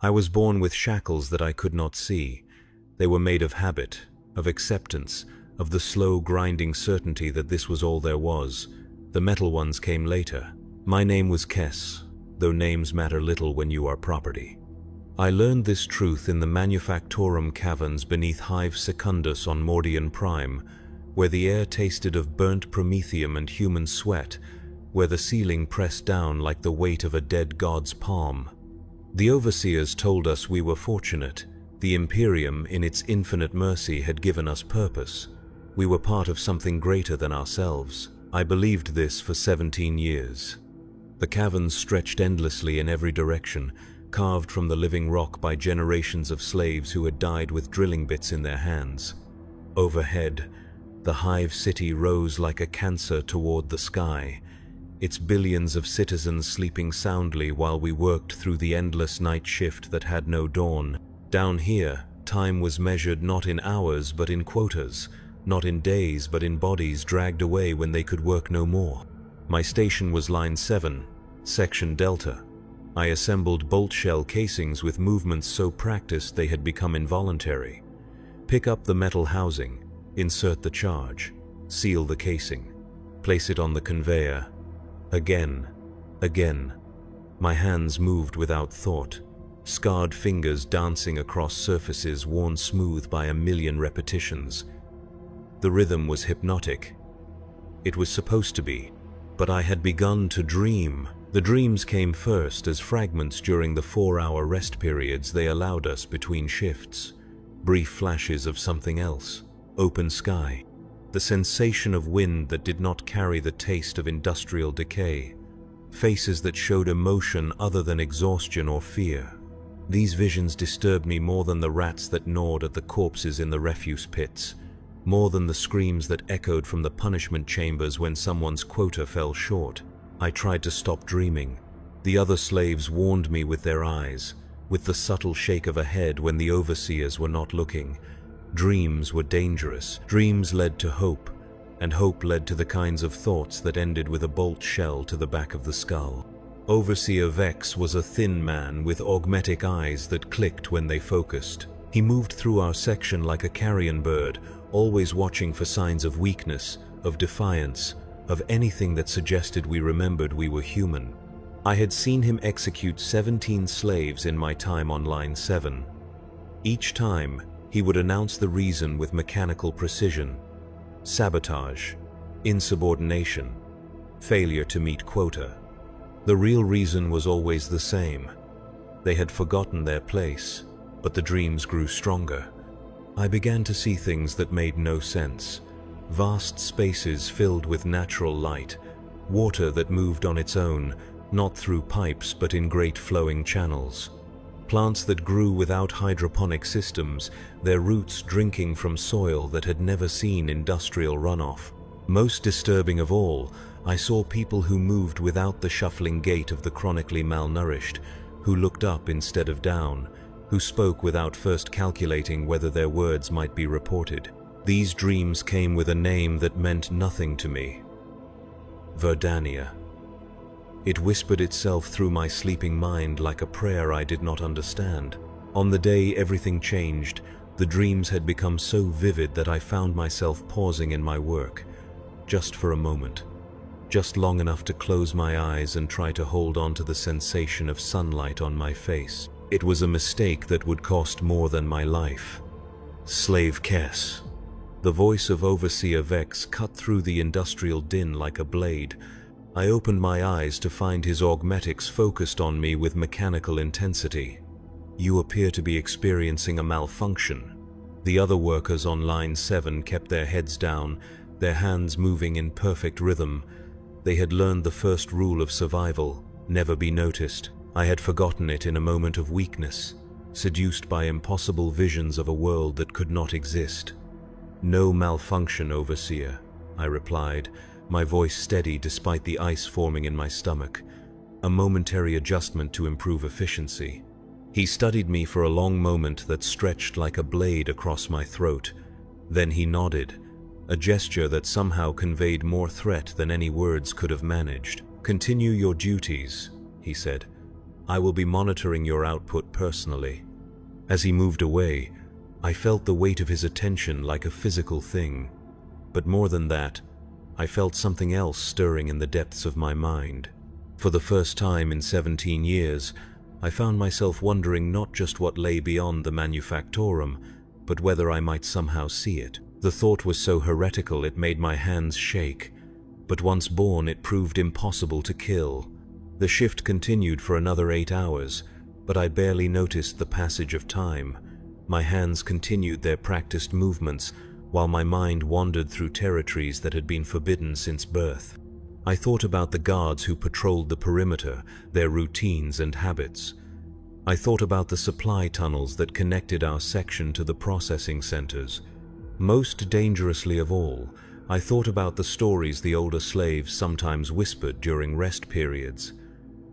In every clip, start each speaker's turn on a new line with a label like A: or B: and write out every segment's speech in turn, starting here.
A: I was born with shackles that I could not see. They were made of habit, of acceptance, of the slow grinding certainty that this was all there was. The metal ones came later. My name was Kess, though names matter little when you are property. I learned this truth in the Manufactorum caverns beneath Hive Secundus on Mordian Prime, where the air tasted of burnt promethium and human sweat, where the ceiling pressed down like the weight of a dead god's palm. The overseers told us we were fortunate. The Imperium, in its infinite mercy, had given us purpose. We were part of something greater than ourselves. I believed this for 17 years. The caverns stretched endlessly in every direction, carved from the living rock by generations of slaves who had died with drilling bits in their hands. Overhead, the Hive City rose like a cancer toward the sky, its billions of citizens sleeping soundly while we worked through the endless night shift that had no dawn. Down here, time was measured not in hours but in quotas, not in days but in bodies dragged away when they could work no more. My station was Line 7, Section Delta. I assembled bolt shell casings with movements so practiced they had become involuntary. Pick up the metal housing, insert the charge, seal the casing, place it on the conveyor. Again, again. My hands moved without thought, scarred fingers dancing across surfaces worn smooth by a million repetitions. The rhythm was hypnotic. It was supposed to be, but I had begun to dream. The dreams came first as fragments during the 4-hour rest periods they allowed us between shifts. Brief flashes of something else. Open sky. The sensation of wind that did not carry the taste of industrial decay. Faces that showed emotion other than exhaustion or fear. These visions disturbed me more than the rats that gnawed at the corpses in the refuse pits. More than the screams that echoed from the punishment chambers when someone's quota fell short. I tried to stop dreaming. The other slaves warned me with their eyes, with the subtle shake of a head when the overseers were not looking. Dreams were dangerous. Dreams led to hope, and hope led to the kinds of thoughts that ended with a bolt shell to the back of the skull. Overseer Vex was a thin man with augmetic eyes that clicked when they focused. He moved through our section like a carrion bird, always watching for signs of weakness, of defiance, of anything that suggested we remembered we were human. I had seen him execute 17 slaves in my time on Line 7. Each time, he would announce the reason with mechanical precision. Sabotage, insubordination, failure to meet quota. The real reason was always the same. They had forgotten their place, but the dreams grew stronger. I began to see things that made no sense. Vast spaces filled with natural light, water that moved on its own, not through pipes but in great flowing channels. Plants that grew without hydroponic systems, their roots drinking from soil that had never seen industrial runoff. Most disturbing of all, I saw people who moved without the shuffling gait of the chronically malnourished, who looked up instead of down, who spoke without first calculating whether their words might be reported. These dreams came with a name that meant nothing to me. Verdania. It whispered itself through my sleeping mind like a prayer I did not understand. On the day everything changed, the dreams had become so vivid that I found myself pausing in my work, just for a moment, just long enough to close my eyes and try to hold on to the sensation of sunlight on my face. It was a mistake that would cost more than my life. Slave Kess. The voice of Overseer Vex cut through the industrial din like a blade. I opened my eyes to find his augmetics focused on me with mechanical intensity. You appear to be experiencing a malfunction. The other workers on Line 7 kept their heads down, their hands moving in perfect rhythm. They had learned the first rule of survival, never be noticed. I had forgotten it in a moment of weakness, seduced by impossible visions of a world that could not exist. No malfunction, Overseer, I replied, my voice steady despite the ice forming in my stomach. A momentary adjustment to improve efficiency. He studied me for a long moment that stretched like a blade across my throat. Then he nodded, a gesture that somehow conveyed more threat than any words could have managed. Continue your duties, he said. I will be monitoring your output personally." As he moved away, I felt the weight of his attention like a physical thing. But more than that, I felt something else stirring in the depths of my mind. For the first time in 17 years, I found myself wondering not just what lay beyond the manufactorum, but whether I might somehow see it. The thought was so heretical it made my hands shake, but once born it proved impossible to kill. The shift continued for another 8 hours, but I barely noticed the passage of time. My hands continued their practiced movements, while my mind wandered through territories that had been forbidden since birth. I thought about the guards who patrolled the perimeter, their routines and habits. I thought about the supply tunnels that connected our section to the processing centers. Most dangerously of all, I thought about the stories the older slaves sometimes whispered during rest periods.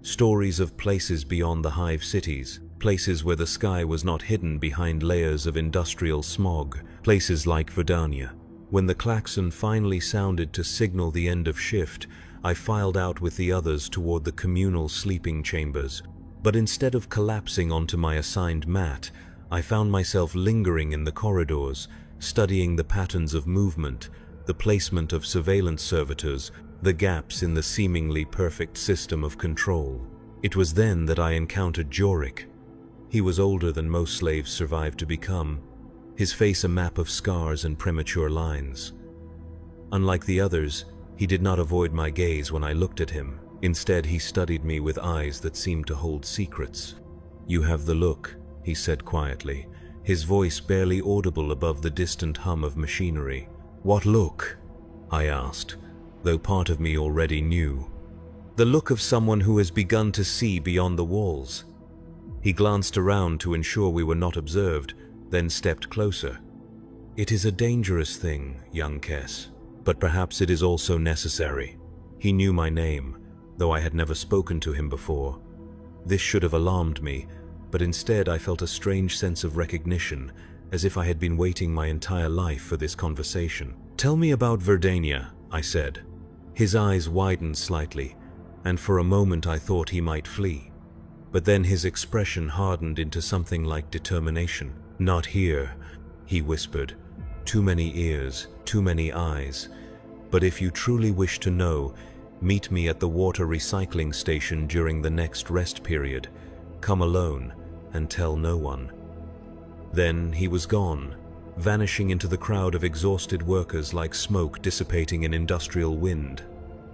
A: Stories of places beyond the hive cities, places where the sky was not hidden behind layers of industrial smog, places like Verdania. When the klaxon finally sounded to signal the end of shift, I filed out with the others toward the communal sleeping chambers. But instead of collapsing onto my assigned mat, I found myself lingering in the corridors, studying the patterns of movement, the placement of surveillance servitors, the gaps in the seemingly perfect system of control. It was then that I encountered Jorik. He was older than most slaves survived to become, his face a map of scars and premature lines. Unlike the others, he did not avoid my gaze when I looked at him. Instead, he studied me with eyes that seemed to hold secrets. "You have the look," he said quietly, his voice barely audible above the distant hum of machinery. "What look?" I asked, though part of me already knew. "The look of someone who has begun to see beyond the walls." He glanced around to ensure we were not observed, then stepped closer. "It is a dangerous thing, young Kess, but perhaps it is also necessary." He knew my name, though I had never spoken to him before. This should have alarmed me, but instead I felt a strange sense of recognition, as if I had been waiting my entire life for this conversation. "Tell me about Verdania," I said. His eyes widened slightly, and for a moment I thought he might flee. But then his expression hardened into something like determination. "Not here," he whispered. "Too many ears, too many eyes. But if you truly wish to know, meet me at the water recycling station during the next rest period. Come alone, and tell no one." Then he was gone, vanishing into the crowd of exhausted workers like smoke dissipating in industrial wind.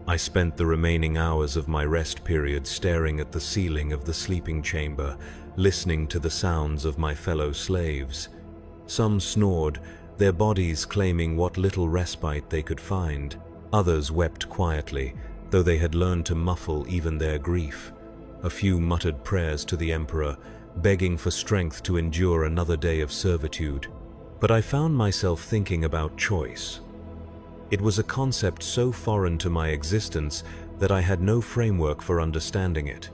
A: I spent the remaining hours of my rest period staring at the ceiling of the sleeping chamber, listening to the sounds of my fellow slaves. Some snored, their bodies claiming what little respite they could find. Others wept quietly, though they had learned to muffle even their grief. A few muttered prayers to the Emperor, begging for strength to endure another day of servitude. But I found myself thinking about choice. It was a concept so foreign to my existence that I had no framework for understanding it.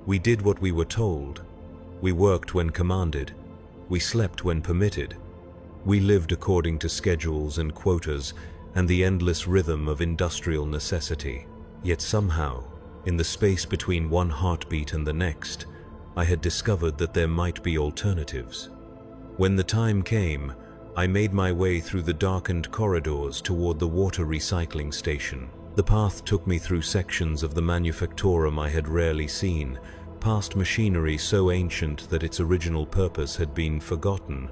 A: We did what we were told. We worked when commanded. We slept when permitted. We lived according to schedules and quotas and the endless rhythm of industrial necessity. Yet somehow, in the space between one heartbeat and the next, I had discovered that there might be alternatives. When the time came, I made my way through the darkened corridors toward the water recycling station. The path took me through sections of the manufactorum I had rarely seen, past machinery so ancient that its original purpose had been forgotten,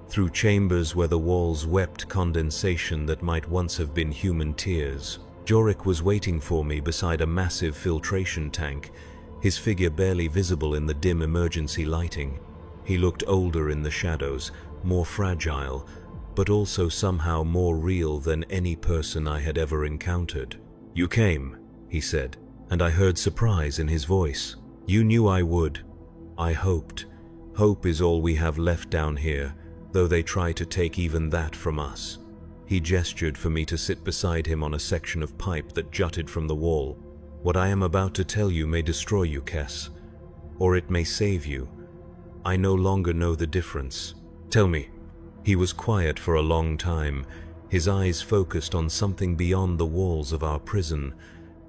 A: through chambers where the walls wept condensation that might once have been human tears. Jorik was waiting for me beside a massive filtration tank, his figure barely visible in the dim emergency lighting. He looked older in the shadows, more fragile, but also somehow more real than any person I had ever encountered. "You came," he said, and I heard surprise in his voice. "You knew I would. I hoped. Hope is all we have left down here, though they try to take even that from us." He gestured for me to sit beside him on a section of pipe that jutted from the wall. "What I am about to tell you may destroy you, Kess, or it may save you. I no longer know the difference. Tell me." He was quiet for a long time, his eyes focused on something beyond the walls of our prison,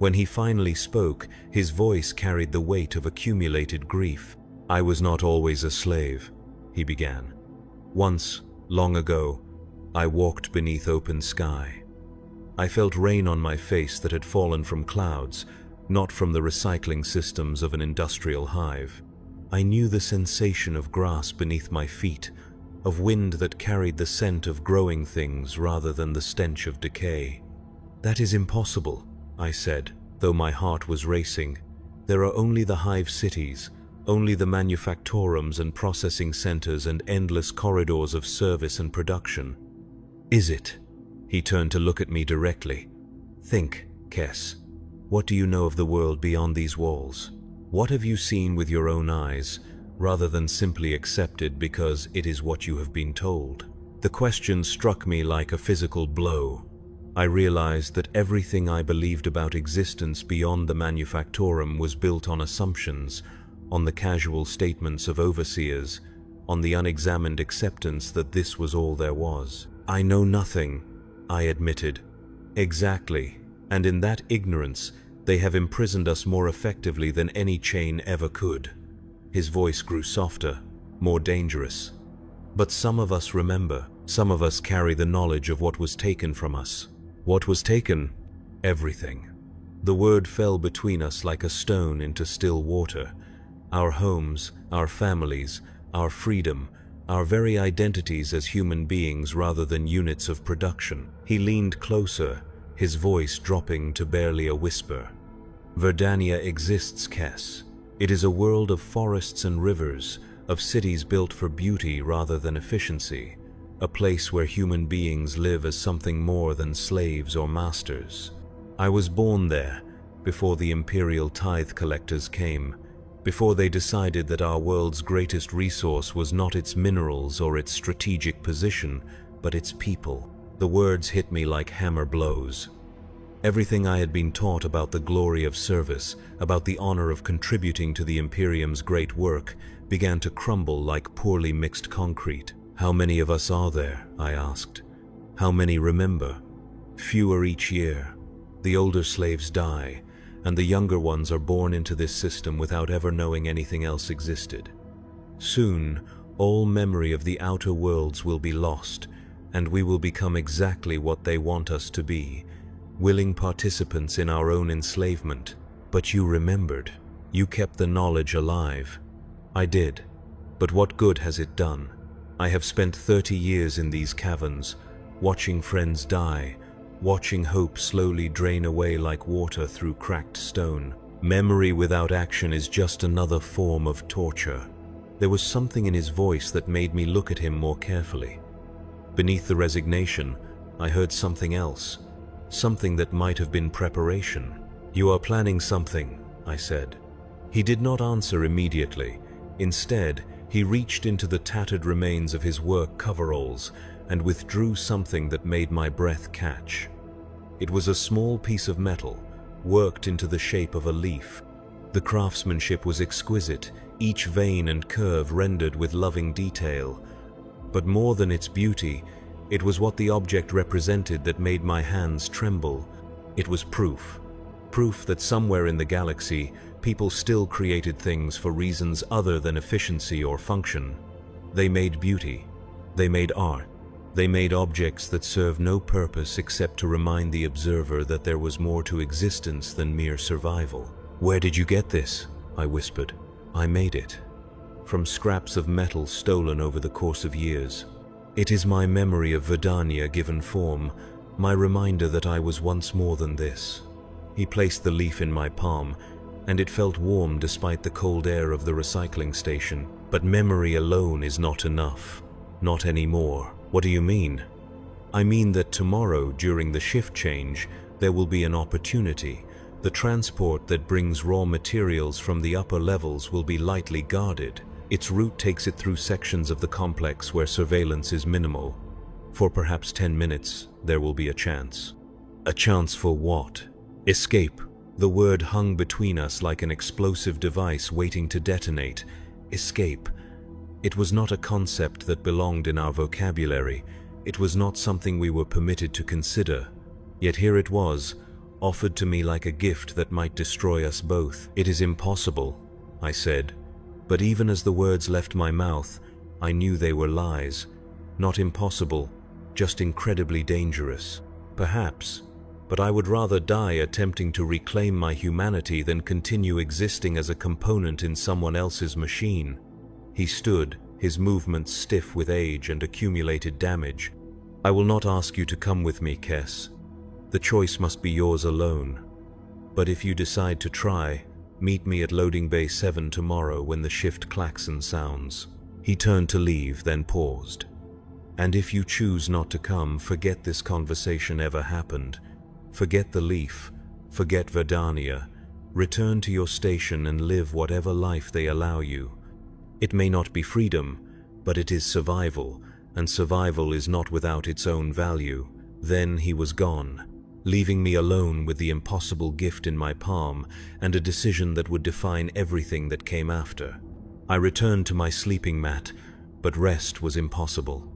A: When he finally spoke, his voice carried the weight of accumulated grief. "I was not always a slave," he began. "Once, long ago, I walked beneath open sky. I felt rain on my face that had fallen from clouds, not from the recycling systems of an industrial hive. I knew the sensation of grass beneath my feet, of wind that carried the scent of growing things rather than the stench of decay. That is impossible," I said, though my heart was racing. "There are only the hive cities, only the manufactorums and processing centers and endless corridors of service and production." "Is it?" He turned to look at me directly. "Think, Kess. What do you know of the world beyond these walls? What have you seen with your own eyes, rather than simply accepted because it is what you have been told?" The question struck me like a physical blow. I realized that everything I believed about existence beyond the manufactorum was built on assumptions, on the casual statements of overseers, on the unexamined acceptance that this was all there was. "I know nothing," I admitted. "Exactly, and in that ignorance, they have imprisoned us more effectively than any chain ever could." His voice grew softer, more dangerous. "But some of us remember, some of us carry the knowledge of what was taken from us." "What was taken?" "Everything." The word fell between us like a stone into still water. Our homes, our families, our freedom, our very identities as human beings rather than units of production. He leaned closer, his voice dropping to barely a whisper. "Verdania exists, Kess. It is a world of forests and rivers, of cities built for beauty rather than efficiency, a place where human beings live as something more than slaves or masters. I was born there, before the imperial tithe collectors came, before they decided that our world's greatest resource was not its minerals or its strategic position, but its people." The words hit me like hammer blows. Everything I had been taught about the glory of service, about the honor of contributing to the Imperium's great work, began to crumble like poorly mixed concrete. "How many of us are there?" I asked. "How many remember?" "Fewer each year. The older slaves die, and the younger ones are born into this system without ever knowing anything else existed. Soon, all memory of the outer worlds will be lost, and we will become exactly what they want us to be, willing participants in our own enslavement." "But you remembered. You kept the knowledge alive." "I did. But what good has it done? I have spent 30 years in these caverns, watching friends die, watching hope slowly drain away like water through cracked stone. Memory without action is just another form of torture." There was something in his voice that made me look at him more carefully. Beneath the resignation, I heard something else, something that might have been preparation. "You are planning something," I said. He did not answer immediately. Instead, he reached into the tattered remains of his work coveralls and withdrew something that made my breath catch. It was a small piece of metal, worked into the shape of a leaf. The craftsmanship was exquisite, each vein and curve rendered with loving detail. But more than its beauty, it was what the object represented that made my hands tremble. It was proof. Proof that somewhere in the galaxy, people still created things for reasons other than efficiency or function. They made beauty. They made art. They made objects that serve no purpose except to remind the observer that there was more to existence than mere survival. "Where did you get this?" I whispered. "I made it. From scraps of metal stolen over the course of years. It is my memory of Verdania given form, my reminder that I was once more than this." He placed the leaf in my palm, and it felt warm despite the cold air of the recycling station. "But memory alone is not enough. Not anymore." "What do you mean?" "I mean that tomorrow, during the shift change, there will be an opportunity. The transport that brings raw materials from the upper levels will be lightly guarded. Its route takes it through sections of the complex where surveillance is minimal. For perhaps 10 minutes, there will be a chance." "A chance for what?" "Escape." The word hung between us like an explosive device waiting to detonate. Escape. It was not a concept that belonged in our vocabulary. It was not something we were permitted to consider. Yet here it was, offered to me like a gift that might destroy us both. "It is impossible," I said, but even as the words left my mouth, I knew they were lies. Not impossible, just incredibly dangerous. Perhaps, but I would rather die attempting to reclaim my humanity than continue existing as a component in someone else's machine. He stood, his movements stiff with age and accumulated damage. "I will not ask you to come with me, Kess. The choice must be yours alone. But if you decide to try, meet me at Loading Bay 7 tomorrow when the shift klaxon sounds." He turned to leave, then paused. "And if you choose not to come, forget this conversation ever happened. Forget the Leaf, forget Verdania. Return to your station and live whatever life they allow you. It may not be freedom, but it is survival, and survival is not without its own value." Then he was gone, leaving me alone with the impossible gift in my palm and a decision that would define everything that came after. I returned to my sleeping mat, but rest was impossible.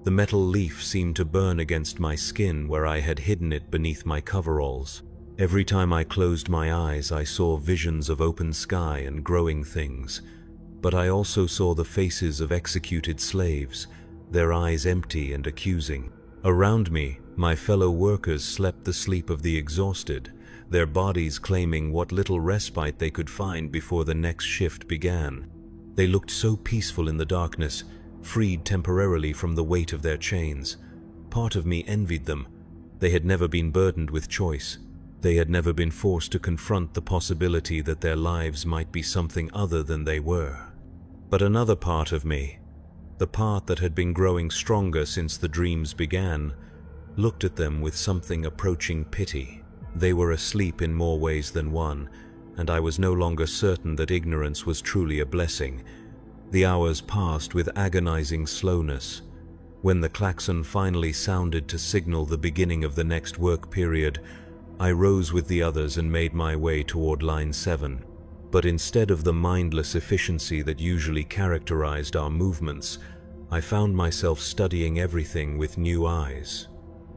A: The metal leaf seemed to burn against my skin where I had hidden it beneath my coveralls. Every time I closed my eyes, I saw visions of open sky and growing things. But I also saw the faces of executed slaves, their eyes empty and accusing. Around me, my fellow workers slept the sleep of the exhausted, their bodies claiming what little respite they could find before the next shift began. They looked so peaceful in the darkness, freed temporarily from the weight of their chains. Part of me envied them. They had never been burdened with choice. They had never been forced to confront the possibility that their lives might be something other than they were. But another part of me, the part that had been growing stronger since the dreams began, looked at them with something approaching pity. They were asleep in more ways than one, and I was no longer certain that ignorance was truly a blessing. The hours passed with agonizing slowness. When the klaxon finally sounded to signal the beginning of the next work period, I rose with the others and made my way toward Line 7. But instead of the mindless efficiency that usually characterized our movements, I found myself studying everything with new eyes.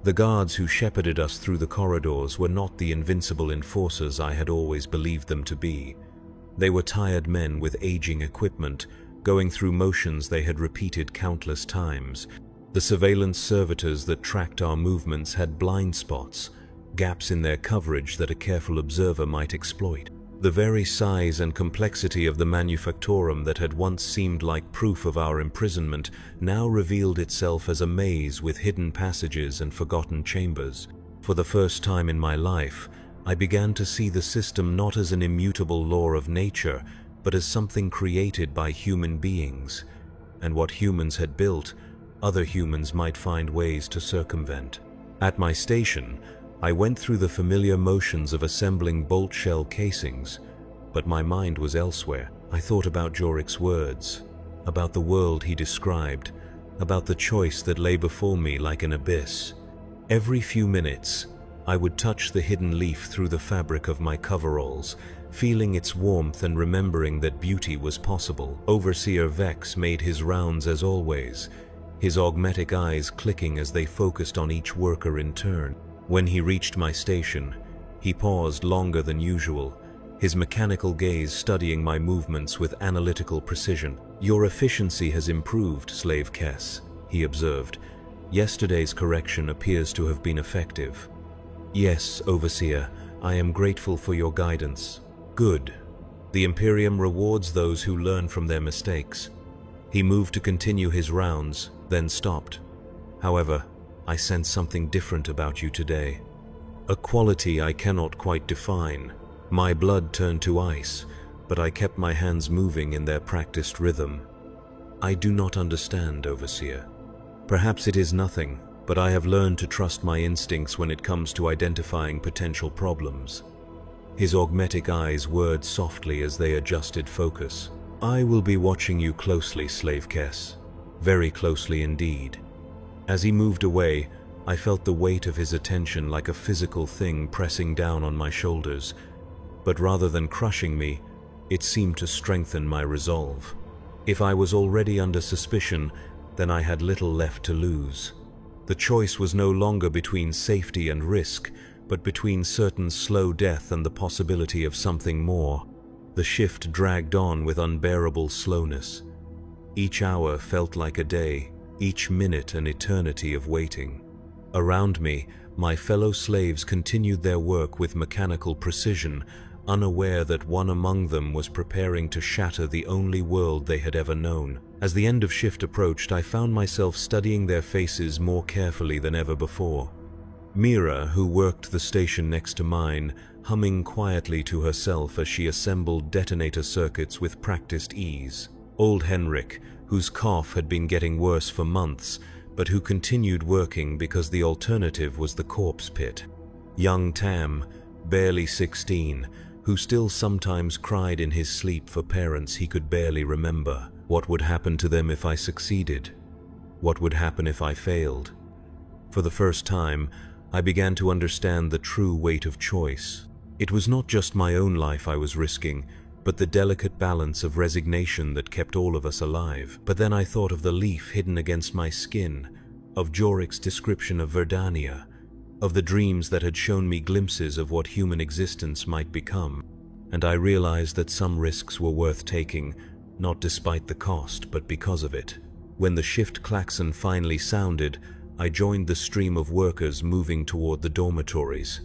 A: The guards who shepherded us through the corridors were not the invincible enforcers I had always believed them to be. They were tired men with aging equipment, going through motions they had repeated countless times. The surveillance servitors that tracked our movements had blind spots, gaps in their coverage that a careful observer might exploit. The very size and complexity of the manufactorum that had once seemed like proof of our imprisonment now revealed itself as a maze with hidden passages and forgotten chambers. For the first time in my life, I began to see the system not as an immutable law of nature, but as something created by human beings. And what humans had built, other humans might find ways to circumvent. At my station, I went through the familiar motions of assembling bolt shell casings, but my mind was elsewhere. I thought about Jorik's words, about the world he described, about the choice that lay before me like an abyss. Every few minutes, I would touch the hidden leaf through the fabric of my coveralls, feeling its warmth and remembering that beauty was possible. Overseer Vex made his rounds as always, his augmetic eyes clicking as they focused on each worker in turn. When he reached my station, he paused longer than usual, his mechanical gaze studying my movements with analytical precision. "Your efficiency has improved, Slave Kess," he observed. "Yesterday's correction appears to have been effective." "Yes, Overseer, I am grateful for your guidance." "Good. The Imperium rewards those who learn from their mistakes." He moved to continue his rounds, then stopped. "However, I sense something different about you today. A quality I cannot quite define." My blood turned to ice, but I kept my hands moving in their practiced rhythm. "I do not understand, Overseer. Perhaps it is nothing, but I have learned to trust my instincts when it comes to identifying potential problems." His augmetic eyes whirred softly as they adjusted focus. "I will be watching you closely, Slave Kess. Very closely indeed." As he moved away, I felt the weight of his attention like a physical thing pressing down on my shoulders. But rather than crushing me, it seemed to strengthen my resolve. If I was already under suspicion, then I had little left to lose. The choice was no longer between safety and risk, but between certain slow death and the possibility of something more. The shift dragged on with unbearable slowness. Each hour felt like a day, each minute an eternity of waiting. Around me, my fellow slaves continued their work with mechanical precision, unaware that one among them was preparing to shatter the only world they had ever known. As the end of shift approached, I found myself studying their faces more carefully than ever before. Mira, who worked the station next to mine, humming quietly to herself as she assembled detonator circuits with practiced ease. Old Henrik, whose cough had been getting worse for months, but who continued working because the alternative was the corpse pit. Young Tam, barely 16, who still sometimes cried in his sleep for parents he could barely remember. What would happen to them if I succeeded? What would happen if I failed? For the first time, I began to understand the true weight of choice. It was not just my own life I was risking, but the delicate balance of resignation that kept all of us alive. But then I thought of the leaf hidden against my skin, of Jorik's description of Verdania, of the dreams that had shown me glimpses of what human existence might become, and I realized that some risks were worth taking, not despite the cost, but because of it. When the shift klaxon finally sounded, I joined the stream of workers moving toward the dormitories.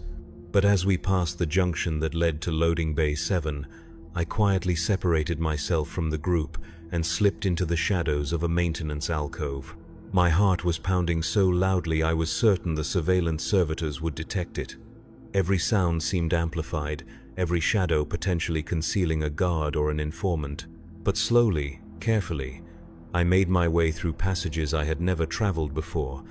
A: But as we passed the junction that led to Loading Bay 7, I quietly separated myself from the group and slipped into the shadows of a maintenance alcove. My heart was pounding so loudly I was certain the surveillance servitors would detect it. Every sound seemed amplified, every shadow potentially concealing a guard or an informant. But slowly, carefully, I made my way through passages I had never traveled before,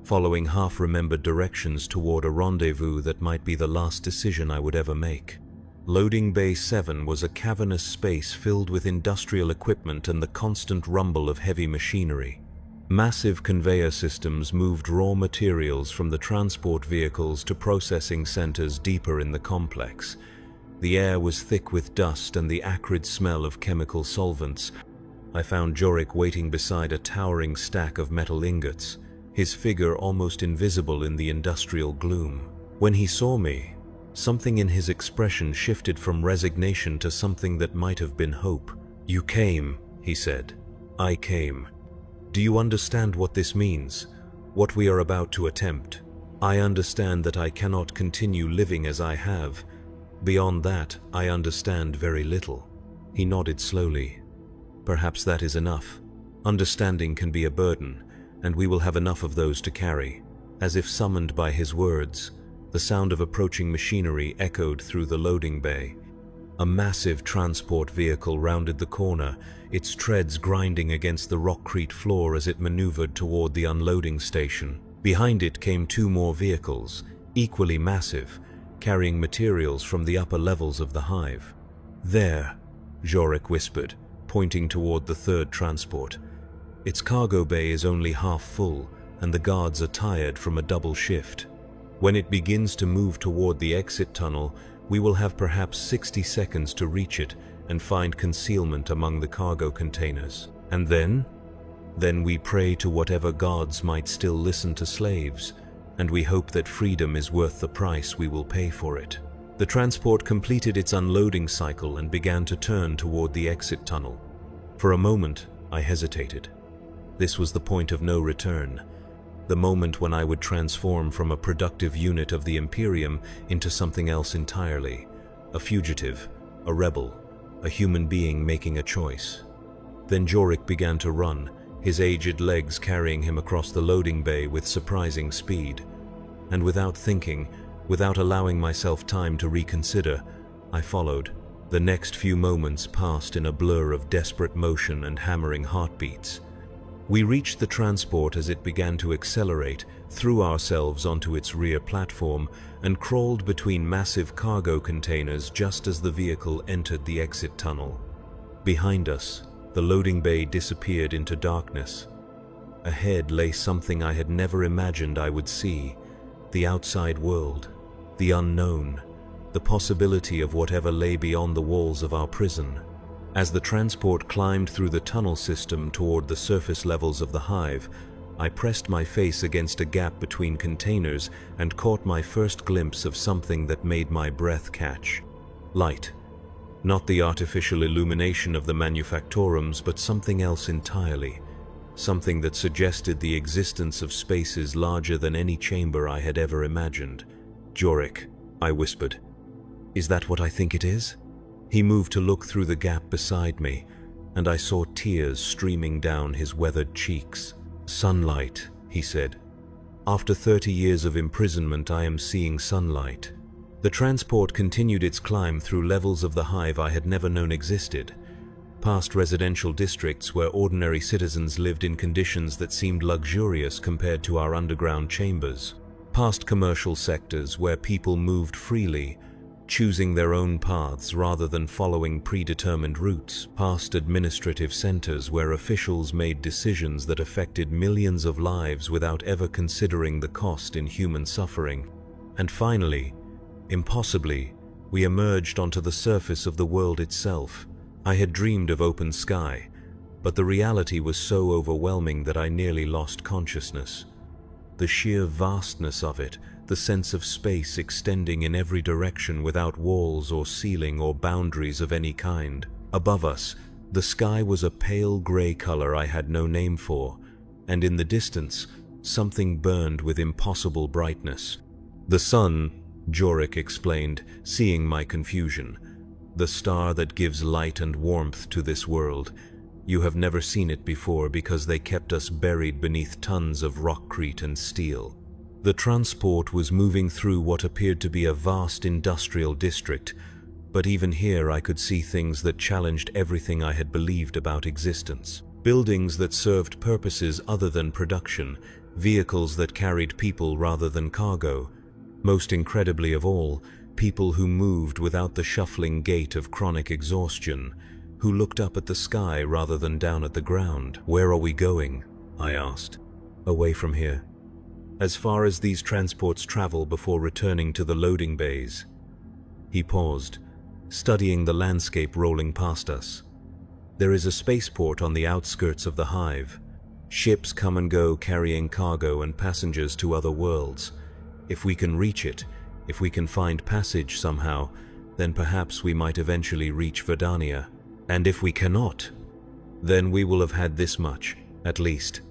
A: following half-remembered directions toward a rendezvous that might be the last decision I would ever make. Loading Bay 7 was a cavernous space filled with industrial equipment and the constant rumble of heavy machinery. Massive conveyor systems moved raw materials from the transport vehicles to processing centers deeper in the complex. The air was thick with dust and the acrid smell of chemical solvents. I found Jorik waiting beside a towering stack of metal ingots, his figure almost invisible in the industrial gloom. When he saw me, something in his expression shifted from resignation to something that might have been hope. "You came," he said. "I came. Do you understand what this means? What we are about to attempt? I understand that I cannot continue living as I have. Beyond that, I understand very little." He nodded slowly. "Perhaps that is enough. Understanding can be a burden, and we will have enough of those to carry." As if summoned by his words, the sound of approaching machinery echoed through the loading bay. A massive transport vehicle rounded the corner, its treads grinding against the rockcrete floor as it maneuvered toward the unloading station. Behind it came two more vehicles, equally massive, carrying materials from the upper levels of the hive. "There," Jorik whispered, pointing toward the third transport. "Its cargo bay is only half full, and the guards are tired from a double shift. When it begins to move toward the exit tunnel, we will have perhaps 60 seconds to reach it and find concealment among the cargo containers. And then we pray to whatever gods might still listen to slaves, and we hope that freedom is worth the price we will pay for it." The transport completed its unloading cycle and began to turn toward the exit tunnel. For a moment, I hesitated. This was the point of no return, the moment when I would transform from a productive unit of the Imperium into something else entirely, a fugitive, a rebel, a human being making a choice. Then Jorik began to run, his aged legs carrying him across the loading bay with surprising speed. And without thinking, without allowing myself time to reconsider, I followed. The next few moments passed in a blur of desperate motion and hammering heartbeats. We reached the transport as it began to accelerate, threw ourselves onto its rear platform, and crawled between massive cargo containers just as the vehicle entered the exit tunnel. Behind us, the loading bay disappeared into darkness. Ahead lay something I had never imagined I would see: the outside world, the unknown, the possibility of whatever lay beyond the walls of our prison. As the transport climbed through the tunnel system toward the surface levels of the hive, I pressed my face against a gap between containers and caught my first glimpse of something that made my breath catch. Light. Not the artificial illumination of the manufactorums, but something else entirely. Something that suggested the existence of spaces larger than any chamber I had ever imagined. "Jorik," I whispered. "Is that what I think it is?" He moved to look through the gap beside me, and I saw tears streaming down his weathered cheeks. "Sunlight," he said. "After 30 years of imprisonment, I am seeing sunlight." The transport continued its climb through levels of the hive I had never known existed, past residential districts where ordinary citizens lived in conditions that seemed luxurious compared to our underground chambers, past commercial sectors where people moved freely, choosing their own paths rather than following predetermined routes, past administrative centers where officials made decisions that affected millions of lives without ever considering the cost in human suffering. And finally, impossibly, we emerged onto the surface of the world itself. I had dreamed of open sky, but the reality was so overwhelming that I nearly lost consciousness. The sheer vastness of it, the sense of space extending in every direction without walls or ceiling or boundaries of any kind. Above us, the sky was a pale gray color I had no name for, and in the distance, something burned with impossible brightness. "The sun," Jorik explained, seeing my confusion. "The star that gives light and warmth to this world. You have never seen it before because they kept us buried beneath tons of rockcrete and steel." The transport was moving through what appeared to be a vast industrial district, but even here I could see things that challenged everything I had believed about existence. Buildings that served purposes other than production, vehicles that carried people rather than cargo. Most incredibly of all, people who moved without the shuffling gait of chronic exhaustion, who looked up at the sky rather than down at the ground. "Where are we going?" I asked. "Away from here. As far as these transports travel before returning to the loading bays." He paused, studying the landscape rolling past us. "There is a spaceport on the outskirts of the hive. Ships come and go carrying cargo and passengers to other worlds. If we can reach it, if we can find passage somehow, then perhaps we might eventually reach Verdania. And if we cannot, then we will have had this much, at least.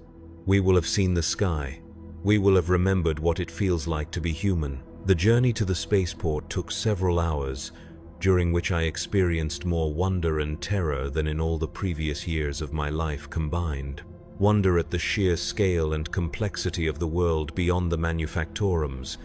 A: We will have seen the sky. We will have remembered what it feels like to be human." The journey to the spaceport took several hours, during which I experienced more wonder and terror than in all the previous years of my life combined. Wonder at the sheer scale and complexity of the world beyond the manufactorums.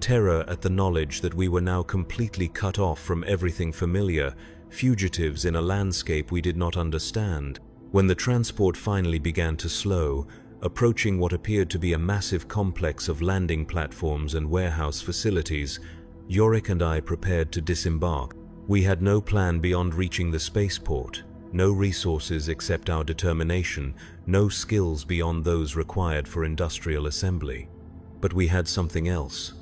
A: Terror at the knowledge that we were now completely cut off from everything familiar, fugitives in a landscape we did not understand. When the transport finally began to slow, approaching what appeared to be a massive complex of landing platforms and warehouse facilities, Jorik and I prepared to disembark. We had no plan beyond reaching the spaceport, no resources except our determination, no skills beyond those required for industrial assembly. But we had something else.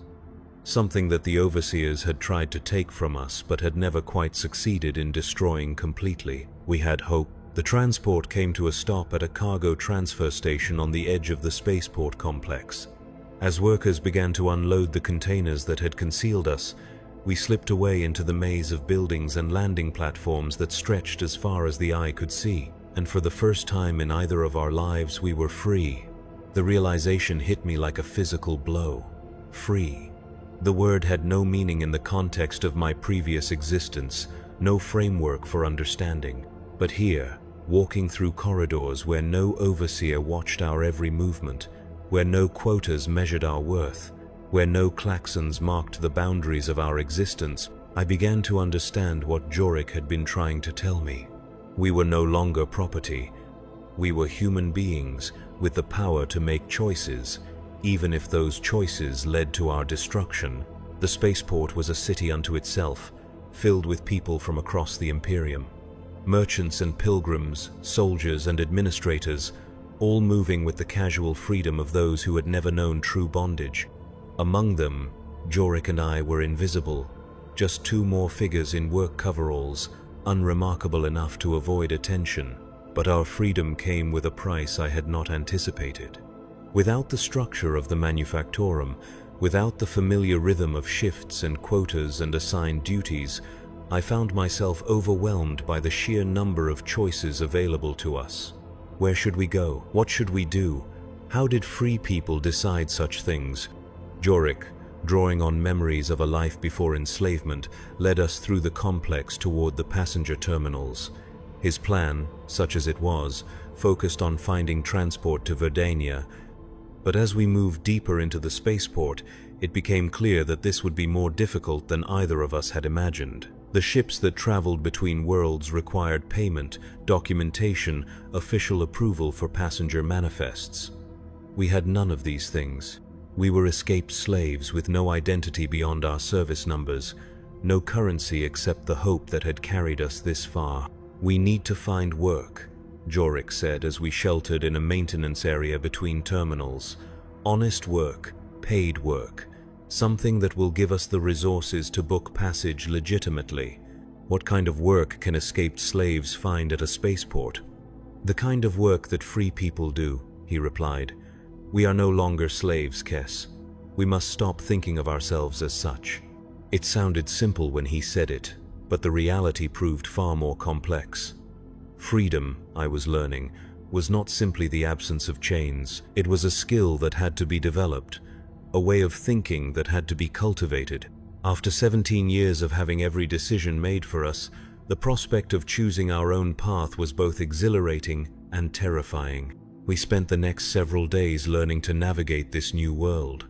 A: Something that the overseers had tried to take from us but had never quite succeeded in destroying completely. We had hope. The transport came to a stop at a cargo transfer station on the edge of the spaceport complex. As workers began to unload the containers that had concealed us, we slipped away into the maze of buildings and landing platforms that stretched as far as the eye could see. And for the first time in either of our lives, we were free. The realization hit me like a physical blow. Free. The word had no meaning in the context of my previous existence, no framework for understanding. But here, walking through corridors where no overseer watched our every movement, where no quotas measured our worth, where no klaxons marked the boundaries of our existence, I began to understand what Jorik had been trying to tell me. We were no longer property. We were human beings with the power to make choices, even if those choices led to our destruction. The spaceport was a city unto itself, filled with people from across the Imperium. Merchants and pilgrims, soldiers and administrators, all moving with the casual freedom of those who had never known true bondage. Among them, Jorik and I were invisible, just two more figures in work coveralls, unremarkable enough to avoid attention. But our freedom came with a price I had not anticipated. Without the structure of the manufactorum, without the familiar rhythm of shifts and quotas and assigned duties, I found myself overwhelmed by the sheer number of choices available to us. Where should we go? What should we do? How did free people decide such things? Jorik, drawing on memories of a life before enslavement, led us through the complex toward the passenger terminals. His plan, such as it was, focused on finding transport to Verdania, but as we moved deeper into the spaceport, it became clear that this would be more difficult than either of us had imagined. The ships that traveled between worlds required payment, documentation, official approval for passenger manifests. We had none of these things. We were escaped slaves with no identity beyond our service numbers, no currency except the hope that had carried us this far. "We need to find work," Jorik said as we sheltered in a maintenance area between terminals. "Honest work, paid work, something that will give us the resources to book passage legitimately." "What kind of work can escaped slaves find at a spaceport?" "The kind of work that free people do," he replied. "We are no longer slaves, Kess. We must stop thinking of ourselves as such." It sounded simple when he said it, but the reality proved far more complex. Freedom, I was learning, was not simply the absence of chains. It was a skill that had to be developed, a way of thinking that had to be cultivated. After 17 years of having every decision made for us, the prospect of choosing our own path was both exhilarating and terrifying. We spent the next several days learning to navigate this new world.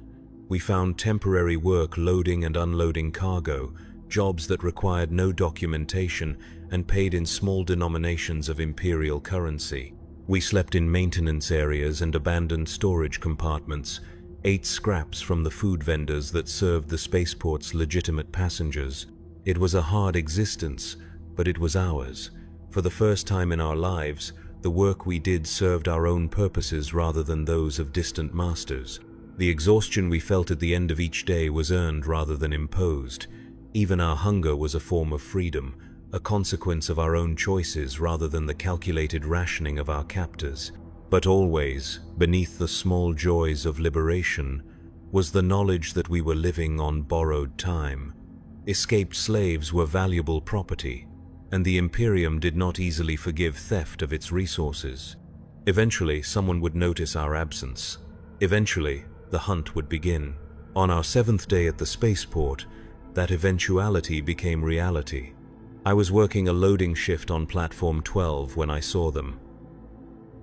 A: We found temporary work loading and unloading cargo, jobs that required no documentation and paid in small denominations of imperial currency. We slept in maintenance areas and abandoned storage compartments, ate scraps from the food vendors that served the spaceport's legitimate passengers. It was a hard existence, but it was ours. For the first time in our lives, the work we did served our own purposes rather than those of distant masters. The exhaustion we felt at the end of each day was earned rather than imposed. Even our hunger was a form of freedom, a consequence of our own choices rather than the calculated rationing of our captors. But always, beneath the small joys of liberation, was the knowledge that we were living on borrowed time. Escaped slaves were valuable property, and the Imperium did not easily forgive theft of its resources. Eventually, someone would notice our absence. Eventually, the hunt would begin. On our 7th day at the spaceport, that eventuality became reality. I was working a loading shift on Platform 12 when I saw them.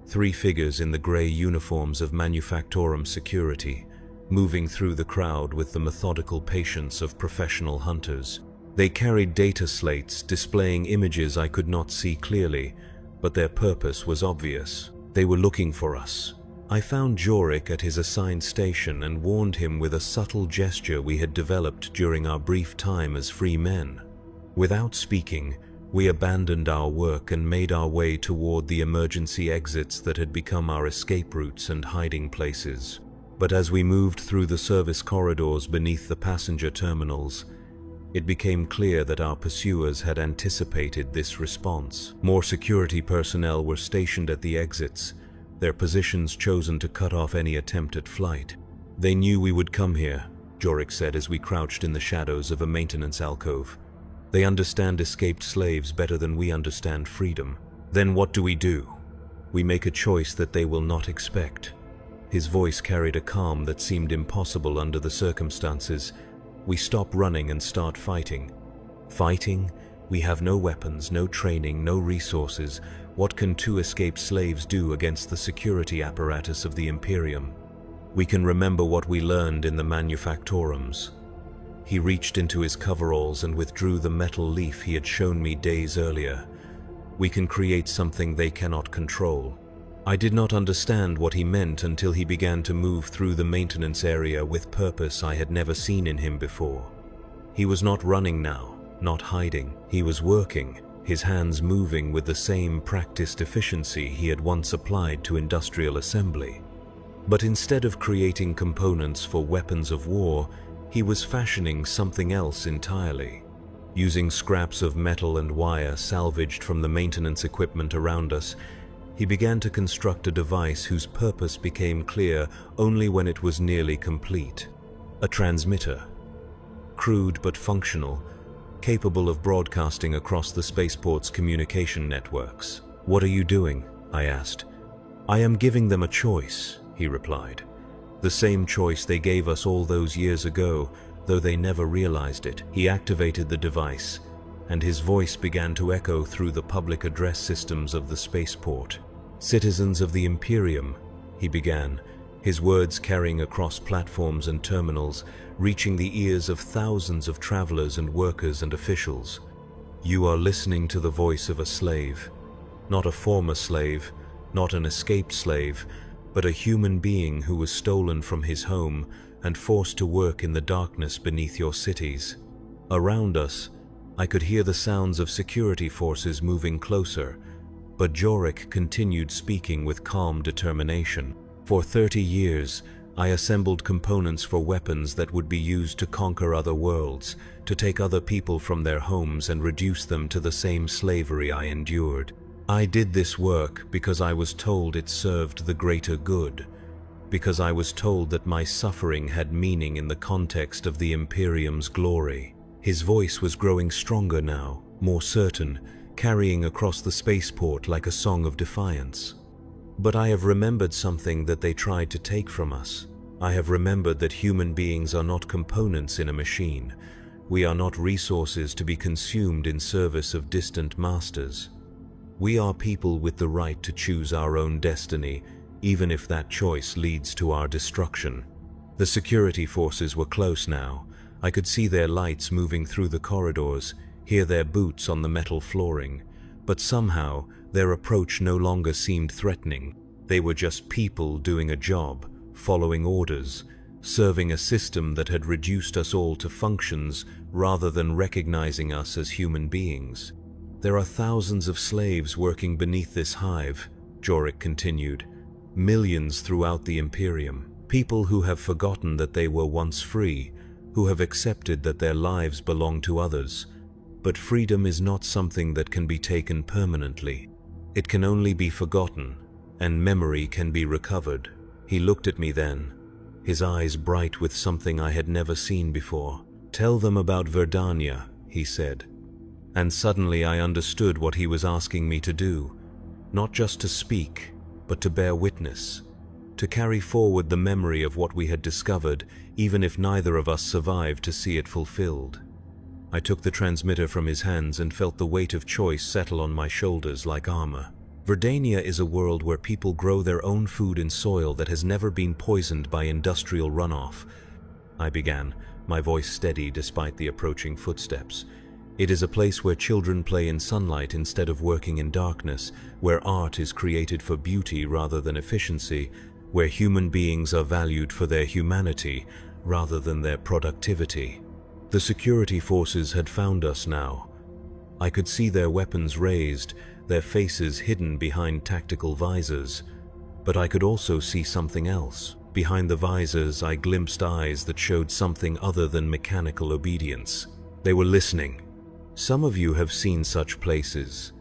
A: 3 figures in the grey uniforms of Manufactorum security, moving through the crowd with the methodical patience of professional hunters. They carried data slates displaying images I could not see clearly, but their purpose was obvious. They were looking for us. I found Jorik at his assigned station and warned him with a subtle gesture we had developed during our brief time as free men. Without speaking, we abandoned our work and made our way toward the emergency exits that had become our escape routes and hiding places. But as we moved through the service corridors beneath the passenger terminals, it became clear that our pursuers had anticipated this response. More security personnel were stationed at the exits, their positions chosen to cut off any attempt at flight. "They knew we would come here," Jorik said as we crouched in the shadows of a maintenance alcove. "They understand escaped slaves better than we understand freedom." "Then what do we do?" "We make a choice that they will not expect." His voice carried a calm that seemed impossible under the circumstances. "We stop running and start fighting." "Fighting? We have no weapons, no training, no resources. What can 2 escaped slaves do against the security apparatus of the Imperium? We can remember what we learned in the manufactorums." He reached into his coveralls and withdrew the metal leaf he had shown me days earlier. "We can create something they cannot control." I did not understand what he meant until he began to move through the maintenance area with purpose I had never seen in him before. He was not running now, not hiding. He was working, his hands moving with the same practiced efficiency he had once applied to industrial assembly. But instead of creating components for weapons of war, he was fashioning something else entirely. Using scraps of metal and wire salvaged from the maintenance equipment around us, He began to construct a device whose purpose became clear only when it was nearly complete. A transmitter. Crude but functional, capable of broadcasting across the spaceport's communication networks. "What are you doing?" I asked. "I am giving them a choice," he replied. "The same choice they gave us all those years ago, though they never realized it." He activated the device, and his voice began to echo through the public address systems of the spaceport. "Citizens of the Imperium," he began, his words carrying across platforms and terminals, reaching the ears of thousands of travelers and workers and officials. "You are listening to the voice of a slave. Not a former slave, not an escaped slave, but a human being who was stolen from his home and forced to work in the darkness beneath your cities." Around us, I could hear the sounds of security forces moving closer, but Jorik continued speaking with calm determination. "For 30 years, I assembled components for weapons that would be used to conquer other worlds, to take other people from their homes and reduce them to the same slavery I endured. I did this work because I was told it served the greater good, because I was told that my suffering had meaning in the context of the Imperium's glory." His voice was growing stronger now, more certain, carrying across the spaceport like a song of defiance. "But I have remembered something that they tried to take from us. I have remembered that human beings are not components in a machine. We are not resources to be consumed in service of distant masters. We are people with the right to choose our own destiny, even if that choice leads to our destruction." The security forces were close now. I could see their lights moving through the corridors, hear their boots on the metal flooring, but somehow their approach no longer seemed threatening. They were just people doing a job, following orders, serving a system that had reduced us all to functions rather than recognizing us as human beings. "There are thousands of slaves working beneath this hive," Jorik continued. "Millions throughout the Imperium. People who have forgotten that they were once free, who have accepted that their lives belong to others. But freedom is not something that can be taken permanently. It can only be forgotten, and memory can be recovered." He looked at me then, his eyes bright with something I had never seen before. "Tell them about Verdania," he said. And suddenly I understood what he was asking me to do. Not just to speak, but to bear witness. To carry forward the memory of what we had discovered, even if neither of us survived to see it fulfilled. I took the transmitter from his hands and felt the weight of choice settle on my shoulders like armor. "Verdania is a world where people grow their own food in soil that has never been poisoned by industrial runoff," I began, my voice steady despite the approaching footsteps. "It is a place where children play in sunlight instead of working in darkness, where art is created for beauty rather than efficiency, where human beings are valued for their humanity rather than their productivity." The security forces had found us now. I could see their weapons raised, their faces hidden behind tactical visors. But I could also see something else. Behind the visors, I glimpsed eyes that showed something other than mechanical obedience. They were listening. "Some of you have seen such places,"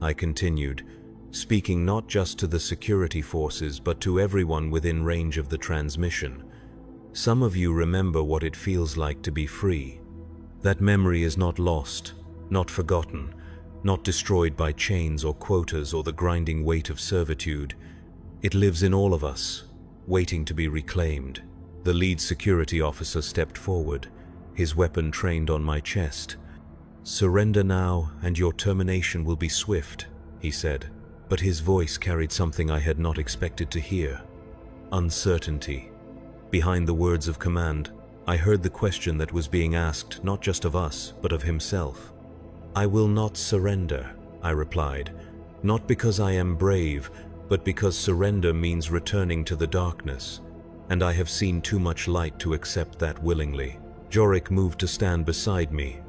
A: I continued, speaking not just to the security forces but to everyone within range of the transmission. "Some of you remember what it feels like to be free. That memory is not lost, not forgotten, not destroyed by chains or quotas or the grinding weight of servitude. It lives in all of us, waiting to be reclaimed." The lead security officer stepped forward, his weapon trained on my chest. "Surrender now, and your termination will be swift," he said. But his voice carried something I had not expected to hear. Uncertainty. Behind the words of command, I heard the question that was being asked not just of us, but of himself. "I will not surrender," I replied, "not because I am brave, but because surrender means returning to the darkness, and I have seen too much light to accept that willingly." Jorik moved to stand beside me,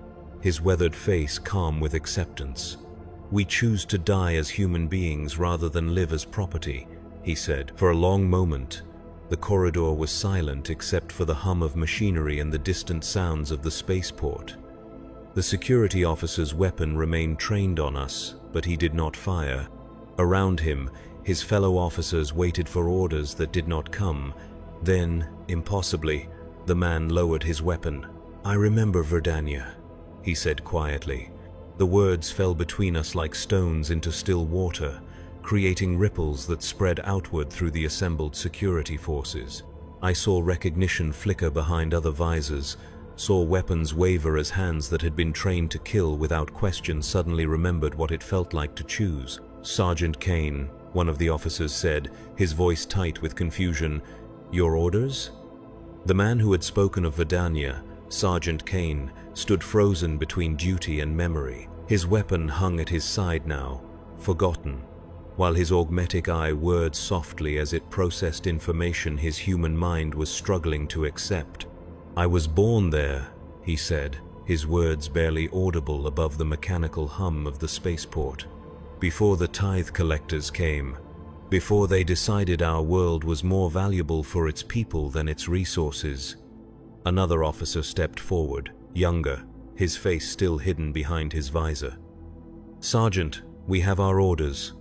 A: his weathered face calm with acceptance. "We choose to die as human beings rather than live as property," he said. For a long moment, the corridor was silent except for the hum of machinery and the distant sounds of the spaceport. The security officer's weapon remained trained on us, but he did not fire. Around him, his fellow officers waited for orders that did not come. Then, impossibly, the man lowered his weapon. "I remember Verdania," he said quietly. The words fell between us like stones into still water, creating ripples that spread outward through the assembled security forces. I saw recognition flicker behind other visors, saw weapons waver as hands that had been trained to kill without question suddenly remembered what it felt like to choose. "Sergeant Kane," one of the officers said, his voice tight with confusion. "Your orders?" The man who had spoken of Verdania, Sergeant Kane, stood frozen between duty and memory. His weapon hung at his side now, forgotten, while his augmetic eye whirred softly as it processed information his human mind was struggling to accept. "I was born there," he said, his words barely audible above the mechanical hum of the spaceport. "Before the tithe collectors came, before they decided our world was more valuable for its people than its resources." Another officer stepped forward, younger, his face still hidden behind his visor. "Sergeant, we have our orders.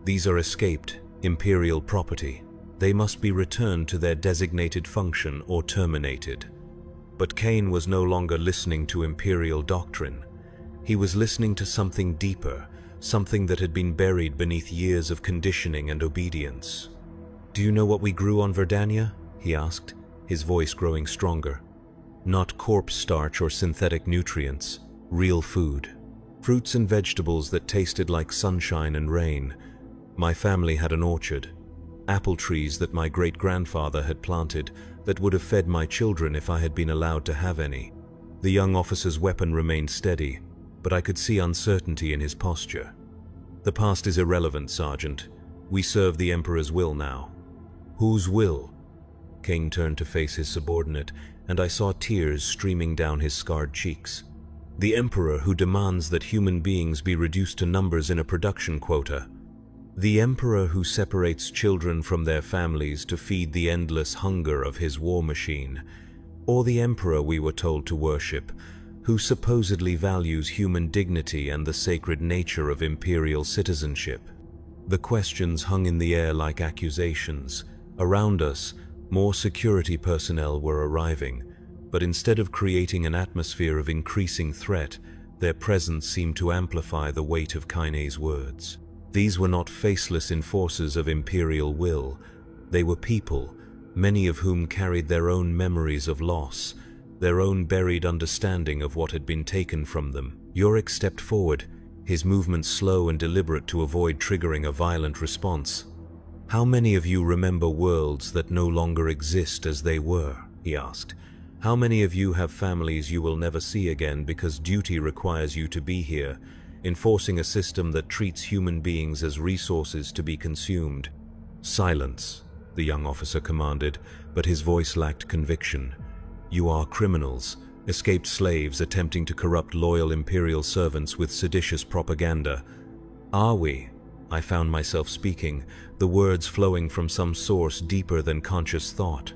A: These are escaped, Imperial property. They must be returned to their designated function or terminated." But Kane was no longer listening to Imperial doctrine. He was listening to something deeper, something that had been buried beneath years of conditioning and obedience. "Do you know what we grew on Verdania?" he asked, his voice growing stronger. "Not corpse starch or synthetic nutrients, real food. Fruits and vegetables that tasted like sunshine and rain. My family had an orchard. Apple trees that my great-grandfather had planted that would have fed my children if I had been allowed to have any." The young officer's weapon remained steady, but I could see uncertainty in his posture. "The past is irrelevant, Sergeant. We serve the Emperor's will now." "Whose will?" Kane turned to face his subordinate, and I saw tears streaming down his scarred cheeks. "The Emperor who demands that human beings be reduced to numbers in a production quota. The Emperor who separates children from their families to feed the endless hunger of his war machine. Or the Emperor we were told to worship, who supposedly values human dignity and the sacred nature of imperial citizenship." The questions hung in the air like accusations. Around us, more security personnel were arriving, but instead of creating an atmosphere of increasing threat, their presence seemed to amplify the weight of Kaine's words. These were not faceless enforcers of imperial will. They were people, many of whom carried their own memories of loss, their own buried understanding of what had been taken from them. Yorick stepped forward, his movements slow and deliberate to avoid triggering a violent response. "How many of you remember worlds that no longer exist as they were?" he asked. "How many of you have families you will never see again because duty requires you to be here, enforcing a system that treats human beings as resources to be consumed?" "Silence," the young officer commanded, but his voice lacked conviction. "You are criminals, escaped slaves attempting to corrupt loyal imperial servants with seditious propaganda." "Are we?" I found myself speaking, the words flowing from some source deeper than conscious thought.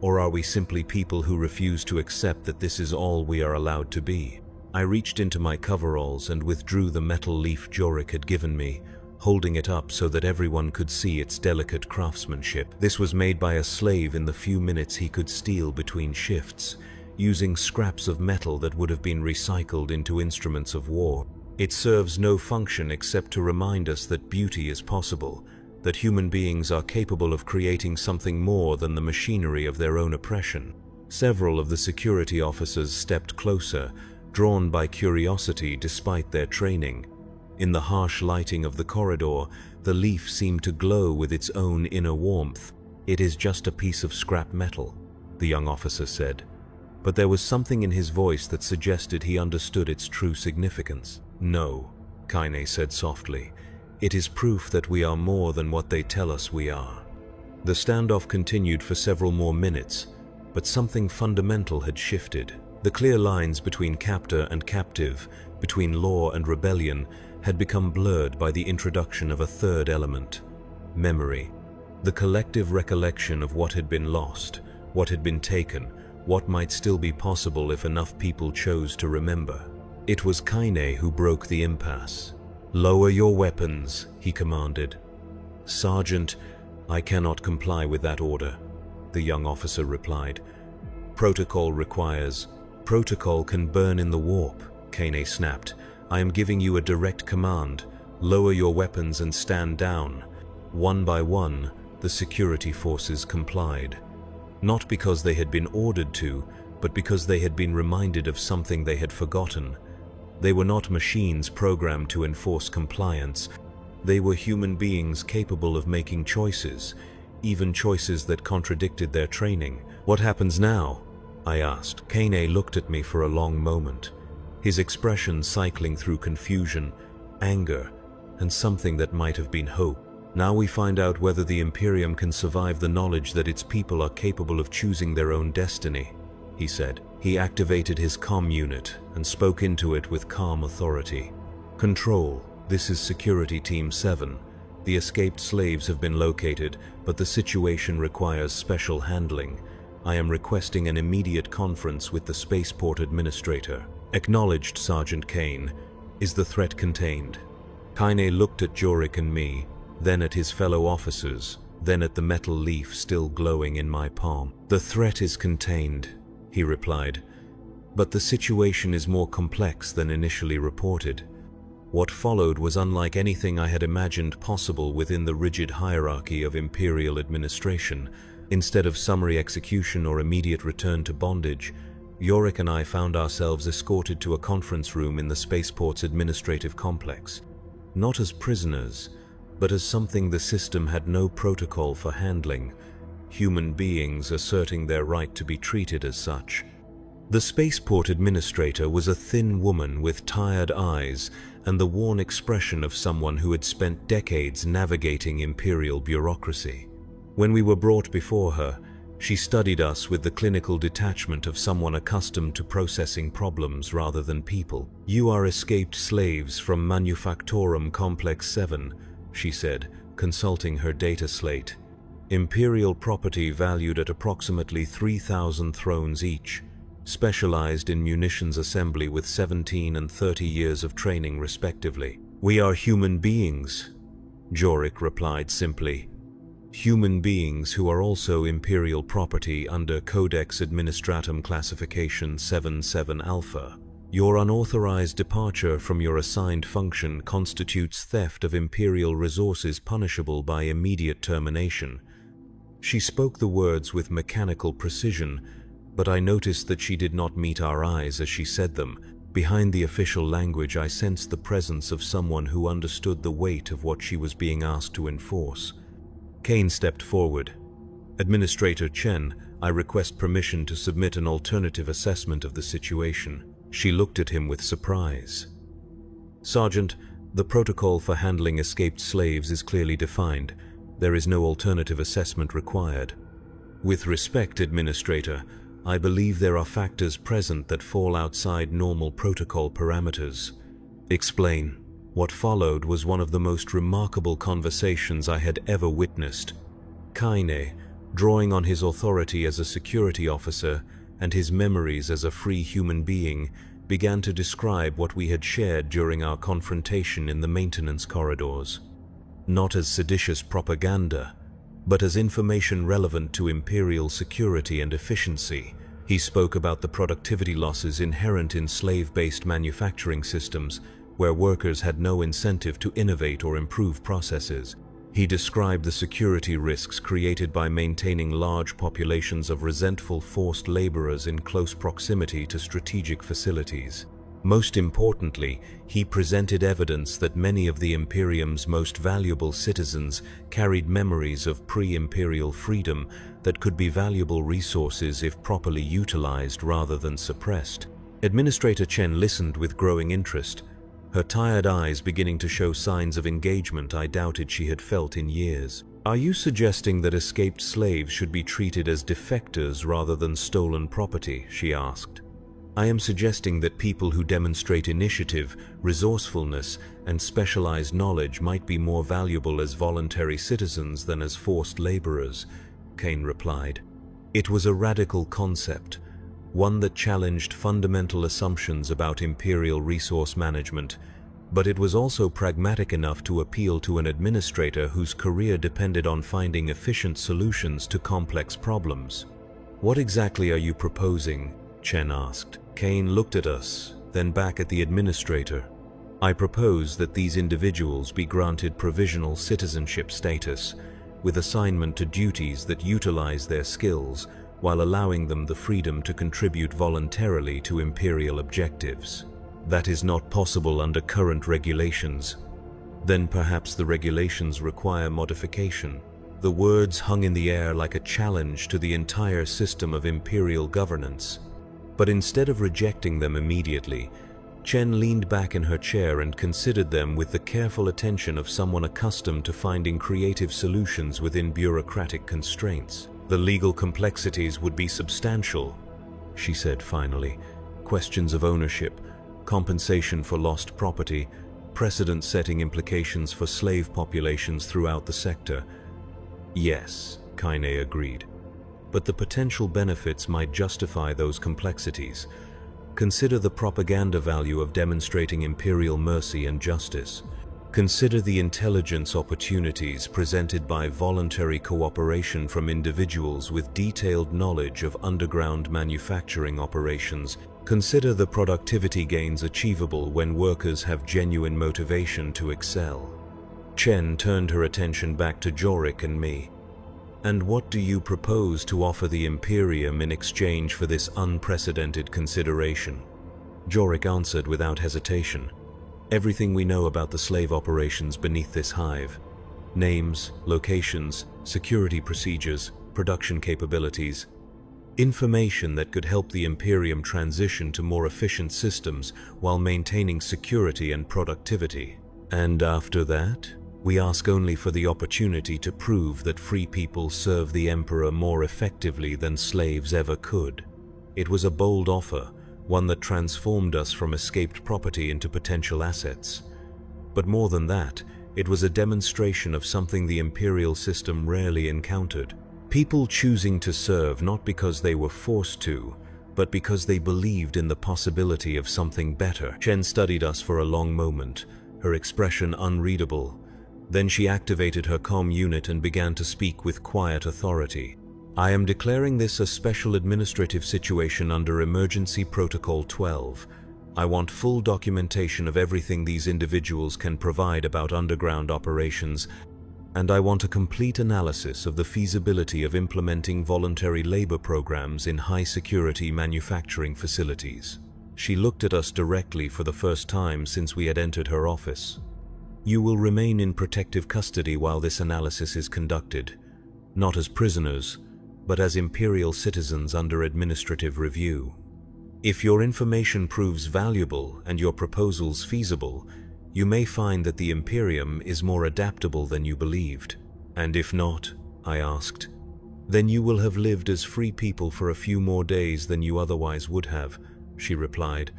A: "Or are we simply people who refuse to accept that this is all we are allowed to be?" I reached into my coveralls and withdrew the metal leaf Jorik had given me, holding it up so that everyone could see its delicate craftsmanship. This was made by a slave in the few minutes he could steal between shifts, using scraps of metal that would have been recycled into instruments of war. It serves no function except to remind us that beauty is possible, that human beings are capable of creating something more than the machinery of their own oppression. Several of the security officers stepped closer, drawn by curiosity despite their training. In the harsh lighting of the corridor, the leaf seemed to glow with its own inner warmth. "It is just a piece of scrap metal," the young officer said. But there was something in his voice that suggested he understood its true significance. "No," Kaine said softly. "It is proof that we are more than what they tell us we are." The standoff continued for several more minutes, but something fundamental had shifted. The clear lines between captor and captive, between law and rebellion, had become blurred by the introduction of a third element: memory. The collective recollection of what had been lost, what had been taken, what might still be possible if enough people chose to remember. It was Kaine who broke the impasse. "Lower your weapons," he commanded. "Sergeant, I cannot comply with that order," the young officer replied. "Protocol requires." "Protocol can burn in the warp," Kane snapped. "I am giving you a direct command. Lower your weapons and stand down." One by one, the security forces complied. Not because they had been ordered to, but because they had been reminded of something they had forgotten. They were not machines programmed to enforce compliance. They were human beings capable of making choices, even choices that contradicted their training. "What happens now?" I asked. Kane looked at me for a long moment, his expression cycling through confusion, anger, and something that might have been hope. "Now we find out whether the Imperium can survive the knowledge that its people are capable of choosing their own destiny," he said. He activated his comm unit and spoke into it with calm authority. "Control, this is Security Team 7. The escaped slaves have been located, but the situation requires special handling. I am requesting an immediate conference with the spaceport administrator." "Acknowledged, Sergeant Kane. Is the threat contained?" Kane looked at Jorik and me, then at his fellow officers, then at the metal leaf still glowing in my palm. "The threat is contained," he replied, "but the situation is more complex than initially reported." What followed was unlike anything I had imagined possible within the rigid hierarchy of Imperial administration. Instead of summary execution or immediate return to bondage, Jorik and I found ourselves escorted to a conference room in the spaceport's administrative complex. Not as prisoners, but as something the system had no protocol for handling, human beings asserting their right to be treated as such. The spaceport administrator was a thin woman with tired eyes and the worn expression of someone who had spent decades navigating Imperial bureaucracy. When we were brought before her, she studied us with the clinical detachment of someone accustomed to processing problems rather than people. "You are escaped slaves from Manufactorum Complex 7, she said, consulting her data slate. "Imperial property valued at approximately 3,000 thrones each, specialized in munitions assembly with 17 and 30 years of training respectively." "We are human beings," Jorik replied simply. "Human beings who are also Imperial property under Codex Administratum Classification 77 Alpha. Your unauthorized departure from your assigned function constitutes theft of Imperial resources punishable by immediate termination." She spoke the words with mechanical precision, but I noticed that she did not meet our eyes as she said them. Behind the official language, I sensed the presence of someone who understood the weight of what she was being asked to enforce. Kane stepped forward. "Administrator Chen, I request permission to submit an alternative assessment of the situation." She looked at him with surprise. "Sergeant, the protocol for handling escaped slaves is clearly defined. There is no alternative assessment required." "With respect, Administrator, I believe there are factors present that fall outside normal protocol parameters." "Explain." What followed was one of the most remarkable conversations I had ever witnessed. Kane, drawing on his authority as a security officer and his memories as a free human being, began to describe what we had shared during our confrontation in the maintenance corridors. Not as seditious propaganda, but as information relevant to Imperial security and efficiency. He spoke about the productivity losses inherent in slave-based manufacturing systems, where workers had no incentive to innovate or improve processes. He described the security risks created by maintaining large populations of resentful forced laborers in close proximity to strategic facilities. Most importantly, he presented evidence that many of the Imperium's most valuable citizens carried memories of pre-imperial freedom that could be valuable resources if properly utilized rather than suppressed. Administrator Chen listened with growing interest, her tired eyes beginning to show signs of engagement I doubted she had felt in years. "Are you suggesting that escaped slaves should be treated as defectors rather than stolen property?" she asked. "I am suggesting that people who demonstrate initiative, resourcefulness, and specialized knowledge might be more valuable as voluntary citizens than as forced laborers," Kane replied. It was a radical concept, one that challenged fundamental assumptions about Imperial resource management, But it was also pragmatic enough to appeal to an administrator whose career depended on finding efficient solutions to complex problems. "What exactly are you proposing?" Chen asked. Kane looked at us, then back at the administrator. "I propose that these individuals be granted provisional citizenship status, with assignment to duties that utilize their skills, while allowing them the freedom to contribute voluntarily to Imperial objectives. That is not possible under current regulations. Then perhaps the regulations require modification." The words hung in the air like a challenge to the entire system of Imperial governance. But instead of rejecting them immediately, Chen leaned back in her chair and considered them with the careful attention of someone accustomed to finding creative solutions within bureaucratic constraints. "The legal complexities would be substantial," she said finally. "Questions of ownership, compensation for lost property, precedent-setting implications for slave populations throughout the sector." "Yes," Kaine agreed. "But the potential benefits might justify those complexities. Consider the propaganda value of demonstrating imperial mercy and justice. Consider the intelligence opportunities presented by voluntary cooperation from individuals with detailed knowledge of underground manufacturing operations. Consider the productivity gains achievable when workers have genuine motivation to excel." Chen turned her attention back to Jorik and me. "And what do you propose to offer the Imperium in exchange for this unprecedented consideration?" Jorik answered without hesitation. "Everything we know about the slave operations beneath this hive. Names, locations, security procedures, production capabilities. Information that could help the Imperium transition to more efficient systems while maintaining security and productivity. And after that, we ask only for the opportunity to prove that free people serve the Emperor more effectively than slaves ever could." It was a bold offer, one that transformed us from escaped property into potential assets. But more than that, it was a demonstration of something the Imperial system rarely encountered. People choosing to serve not because they were forced to, but because they believed in the possibility of something better. Chen studied us for a long moment, her expression unreadable. Then she activated her comm unit and began to speak with quiet authority. "I am declaring this a special administrative situation under Emergency Protocol 12. I want full documentation of everything these individuals can provide about underground operations, and I want a complete analysis of the feasibility of implementing voluntary labor programs in high-security manufacturing facilities." She looked at us directly for the first time since we had entered her office. "You will remain in protective custody while this analysis is conducted, not as prisoners, but as Imperial citizens under administrative review. If your information proves valuable and your proposals feasible, you may find that the Imperium is more adaptable than you believed." "And if not?" I asked. "Then you will have lived as free people for a few more days than you otherwise would have," she replied.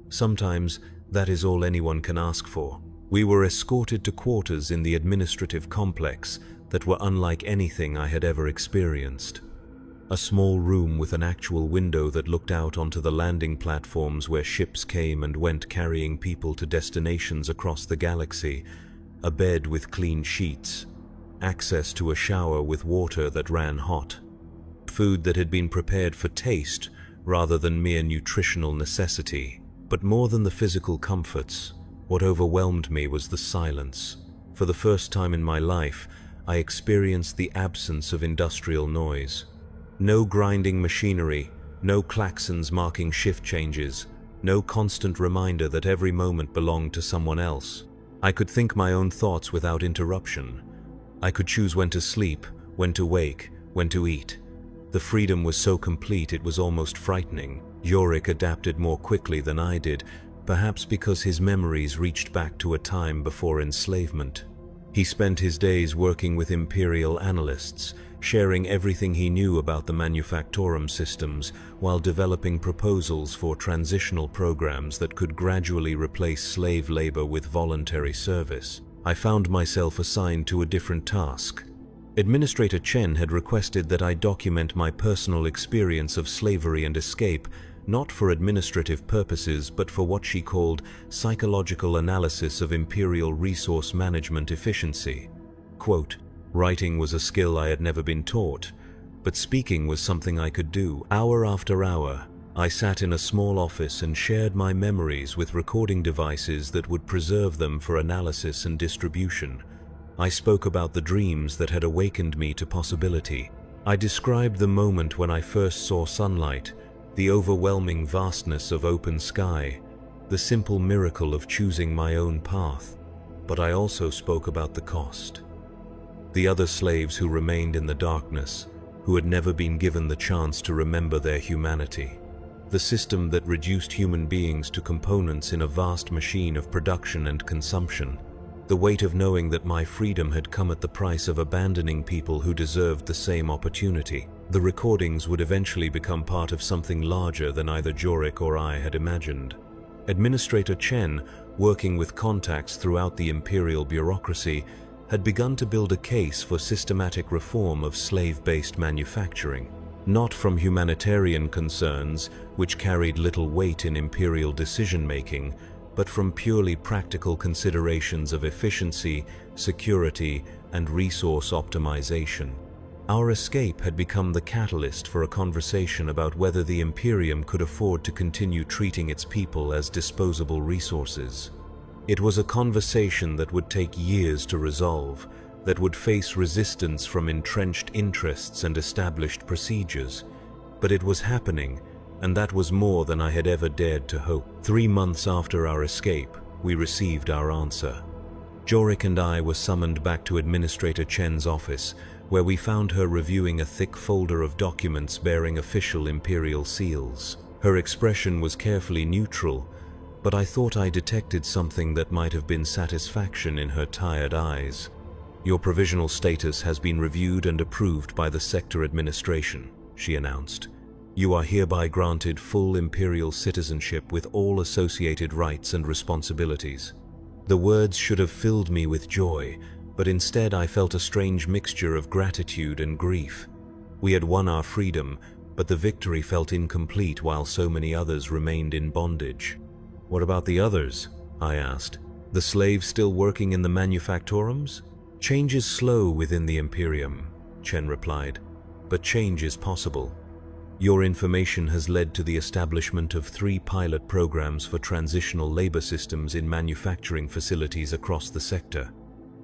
A: "Sometimes that is all anyone can ask for." We were escorted to quarters in the administrative complex that were unlike anything I had ever experienced. A small room with an actual window that looked out onto the landing platforms where ships came and went carrying people to destinations across the galaxy, a bed with clean sheets, access to a shower with water that ran hot, food that had been prepared for taste rather than mere nutritional necessity. But more than the physical comforts, what overwhelmed me was the silence. For the first time in my life, I experienced the absence of industrial noise. No grinding machinery, no klaxons marking shift changes, no constant reminder that every moment belonged to someone else. I could think my own thoughts without interruption. I could choose when to sleep, when to wake, when to eat. The freedom was so complete it was almost frightening. Jorik adapted more quickly than I did, perhaps because his memories reached back to a time before enslavement. He spent his days working with Imperial analysts, sharing everything he knew about the manufactorum systems while developing proposals for transitional programs that could gradually replace slave labor with voluntary service. I found myself assigned to a different task. Administrator Chen had requested that I document my personal experience of slavery and escape, not for administrative purposes but for what she called psychological analysis of imperial resource management efficiency. Quote, "Writing was a skill I had never been taught, but speaking was something I could do. Hour after hour, I sat in a small office and shared my memories with recording devices that would preserve them for analysis and distribution. I spoke about the dreams that had awakened me to possibility. I described the moment when I first saw sunlight, the overwhelming vastness of open sky, the simple miracle of choosing my own path. But I also spoke about the cost. The other slaves who remained in the darkness, who had never been given the chance to remember their humanity. The system that reduced human beings to components in a vast machine of production and consumption. The weight of knowing that my freedom had come at the price of abandoning people who deserved the same opportunity. The recordings would eventually become part of something larger than either Jorik or I had imagined. Administrator Chen, working with contacts throughout the imperial bureaucracy, had begun to build a case for systematic reform of slave-based manufacturing. Not from humanitarian concerns, which carried little weight in imperial decision-making, but from purely practical considerations of efficiency, security, and resource optimization. Our escape had become the catalyst for a conversation about whether the Imperium could afford to continue treating its people as disposable resources. It was a conversation that would take years to resolve, that would face resistance from entrenched interests and established procedures. But it was happening, and that was more than I had ever dared to hope. 3 months after our escape, we received our answer. Jorik and I were summoned back to Administrator Chen's office, where we found her reviewing a thick folder of documents bearing official imperial seals. Her expression was carefully neutral, but I thought I detected something that might have been satisfaction in her tired eyes. "Your provisional status has been reviewed and approved by the sector administration," she announced. "You are hereby granted full imperial citizenship with all associated rights and responsibilities." The words should have filled me with joy, but instead I felt a strange mixture of gratitude and grief. We had won our freedom, but the victory felt incomplete while so many others remained in bondage. "What about the others?" I asked. "The slaves still working in the manufactorums?" "Change is slow within the Imperium," Chen replied, "but change is possible. Your information has led to the establishment of 3 pilot programs for transitional labor systems in manufacturing facilities across the sector.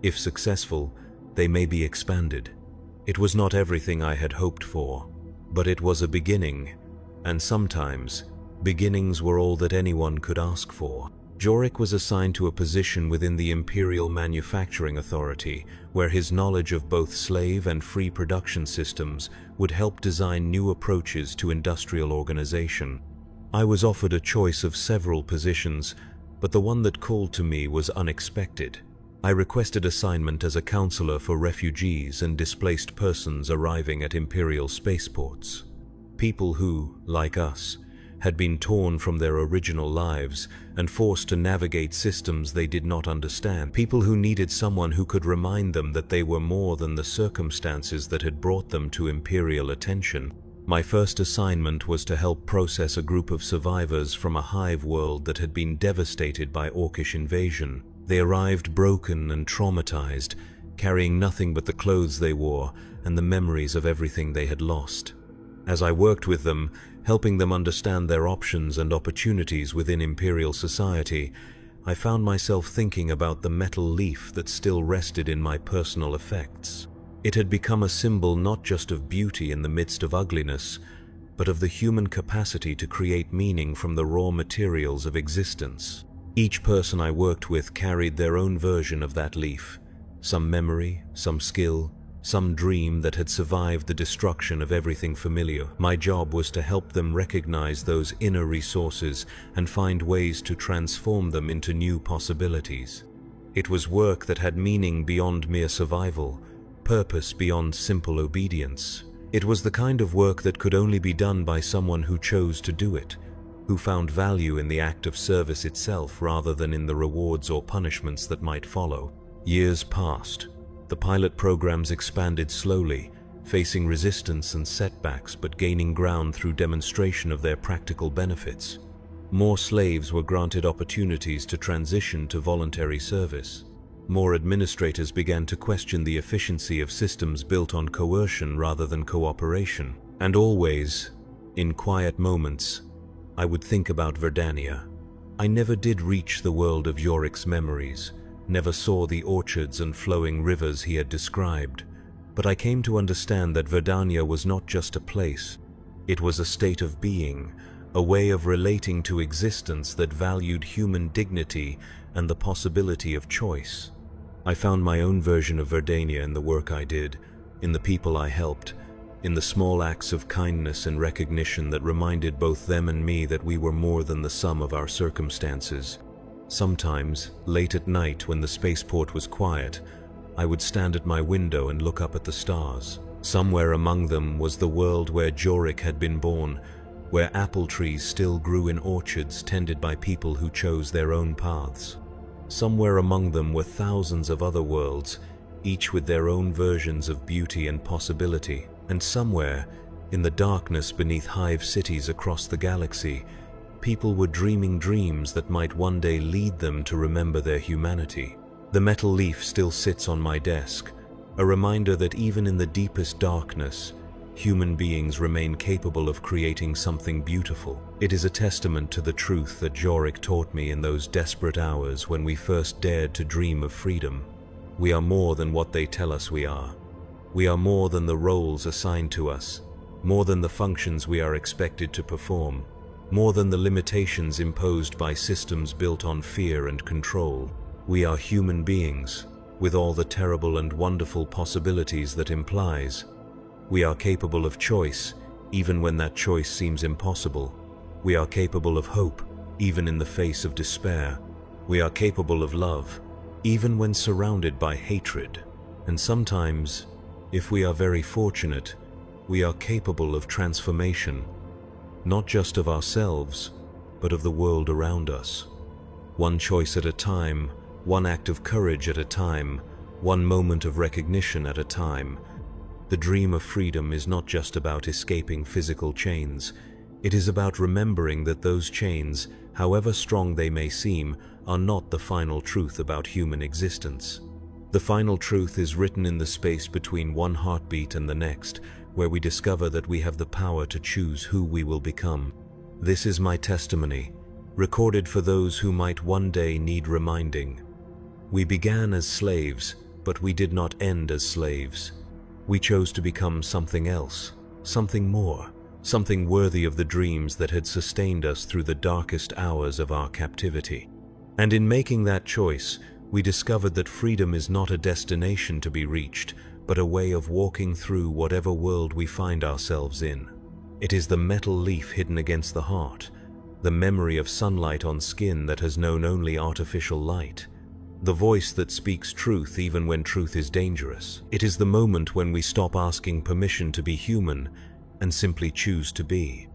A: If successful, they may be expanded. It was not everything I had hoped for, but it was a beginning, and sometimes beginnings were all that anyone could ask for." Jorik was assigned to a position within the Imperial Manufacturing Authority, where his knowledge of both slave and free production systems would help design new approaches to industrial organization. I was offered a choice of several positions, but the one that called to me was unexpected. I requested assignment as a counselor for refugees and displaced persons arriving at Imperial spaceports. People who, like us, had been torn from their original lives and forced to navigate systems they did not understand. People who needed someone who could remind them that they were more than the circumstances that had brought them to Imperial attention. My first assignment was to help process a group of survivors from a hive world that had been devastated by Orcish invasion. They arrived broken and traumatized, carrying nothing but the clothes they wore and the memories of everything they had lost. As I worked with them, helping them understand their options and opportunities within Imperial society, I found myself thinking about the metal leaf that still rested in my personal effects. It had become a symbol not just of beauty in the midst of ugliness, but of the human capacity to create meaning from the raw materials of existence. Each person I worked with carried their own version of that leaf, some memory, some skill, some dream that had survived the destruction of everything familiar. My job was to help them recognize those inner resources and find ways to transform them into new possibilities. It was work that had meaning beyond mere survival, purpose beyond simple obedience. It was the kind of work that could only be done by someone who chose to do it, who found value in the act of service itself rather than in the rewards or punishments that might follow. Years passed. The pilot programs expanded slowly, facing resistance and setbacks but gaining ground through demonstration of their practical benefits. More slaves were granted opportunities to transition to voluntary service. More administrators began to question the efficiency of systems built on coercion rather than cooperation. And always, in quiet moments, I would think about Verdania. I never did reach the world of Yorik's memories, never saw the orchards and flowing rivers he had described, but I came to understand that Verdania was not just a place. It was a state of being, a way of relating to existence that valued human dignity and the possibility of choice. I found my own version of Verdania in the work I did, in the people I helped, in the small acts of kindness and recognition that reminded both them and me that we were more than the sum of our circumstances. Sometimes, late at night when the spaceport was quiet, I would stand at my window and look up at the stars. Somewhere among them was the world where Jorik had been born, where apple trees still grew in orchards tended by people who chose their own paths. Somewhere among them were thousands of other worlds, each with their own versions of beauty and possibility. And somewhere, in the darkness beneath hive cities across the galaxy, people were dreaming dreams that might one day lead them to remember their humanity. The metal leaf still sits on my desk, a reminder that even in the deepest darkness, human beings remain capable of creating something beautiful. It is a testament to the truth that Jorik taught me in those desperate hours when we first dared to dream of freedom. We are more than what they tell us we are. We are more than the roles assigned to us, more than the functions we are expected to perform, more than the limitations imposed by systems built on fear and control. We are human beings, with all the terrible and wonderful possibilities that implies. We are capable of choice, even when that choice seems impossible. We are capable of hope, even in the face of despair. We are capable of love, even when surrounded by hatred. And sometimes, if we are very fortunate, we are capable of transformation, not just of ourselves, but of the world around us. One choice at a time, one act of courage at a time, one moment of recognition at a time. The dream of freedom is not just about escaping physical chains. It is about remembering that those chains, however strong they may seem, are not the final truth about human existence. The final truth is written in the space between one heartbeat and the next, where we discover that we have the power to choose who we will become. This is my testimony, recorded for those who might one day need reminding. We began as slaves, but we did not end as slaves. We chose to become something else, something more, something worthy of the dreams that had sustained us through the darkest hours of our captivity. And in making that choice, we discovered that freedom is not a destination to be reached, but a way of walking through whatever world we find ourselves in. It is the metal leaf hidden against the heart, the memory of sunlight on skin that has known only artificial light, the voice that speaks truth even when truth is dangerous. It is the moment when we stop asking permission to be human and simply choose to be.